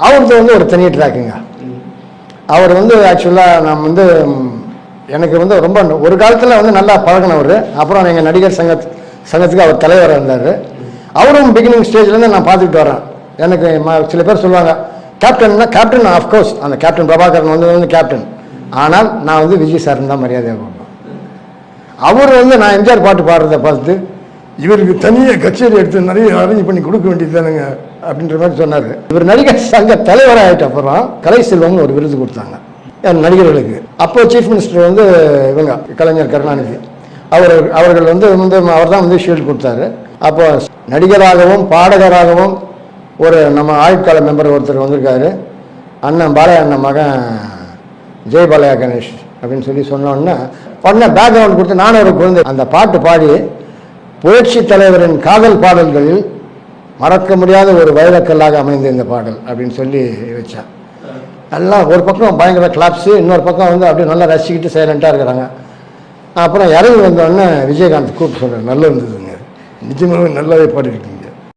அவருக்கு வந்து ஒரு தனி ட்ராக்குங்க. அவர் வந்து ஆக்சுவலாக நான் வந்து எனக்கு வந்து ரொம்ப ஒரு காலத்தில் வந்து நல்லா பழகினவர். அப்புறம் எங்கள் நடிகர் சங்கத்துக்கு அவர் தலைவராக இருந்தார். அவரும் பிகினிங் ஸ்டேஜ்லேருந்து நான் பார்த்துக்கிட்டு வரேன். எனக்கு சில பேர் சொல்லுவாங்க கேப்டன்னா கேப்டன், ஆஃப்கோர்ஸ் அந்த கேப்டன் பிரபாகரன் வந்து கேப்டன். ஆனால் நான் வந்து விஜய் சார்னு தான் மரியாதையாக கொடுப்பேன். அவர் வந்து நான் எம்ஜிஆர் பாட்டு பாடுறதை பார்த்து இவருக்கு தனியாக கச்சேரி எடுத்து நிறைய அரேஞ்ச் பண்ணி கொடுக்க வேண்டியது தானுங்க அப்படின்ற மாதிரி சொன்னார். இவர் நடிகர் சங்க தலைவராக ஆகிட்ட அப்புறம் கலை செல்வம்னு ஒரு விருது கொடுத்தாங்க நடிகர்களுக்கு. அப்போ சீஃப் மினிஸ்டர் வந்து இவங்க கலைஞர் கருணாநிதி அவர்கள் வந்து அவர் தான் வந்து ஷீல்டு கொடுத்தாரு. அப்போ நடிகராகவும் பாடகராகவும் ஒரு நம்ம ஆயுட்கால மெம்பர் ஒருத்தர் வந்திருக்காரு, அண்ணன் பாலையா அண்ணன் மகன் ஜெயபாலயா கணேஷ் அப்படின்னு சொல்லி சொன்னோன்னா உடனே பேக்ரவுண்ட் கொடுத்து நானும் ஒரு குழந்தை அந்த பாட்டு பாடி புரட்சி தலைவரின் காதல் பாடல்களில் மறக்க முடியாத ஒரு வைரக்கல்லாக அமைந்த இந்த பாடல் அப்படின்னு சொல்லி வச்சேன். எல்லாம் ஒரு பக்கம் பயங்கர கிளாப்ஸு, இன்னொரு பக்கம் வந்து அப்படியே நல்லா ரசிக்கிட்டு சைலண்ட்டாக இருக்கிறாங்க. அப்புறம் இறங்கி வந்தோடனே விஜயகாந்த் கூப்பிட்டு சொல்கிறேன், நல்லா இருந்ததுங்க, நிஜமாகவே நல்லாவே பாடிருக்கீங்க.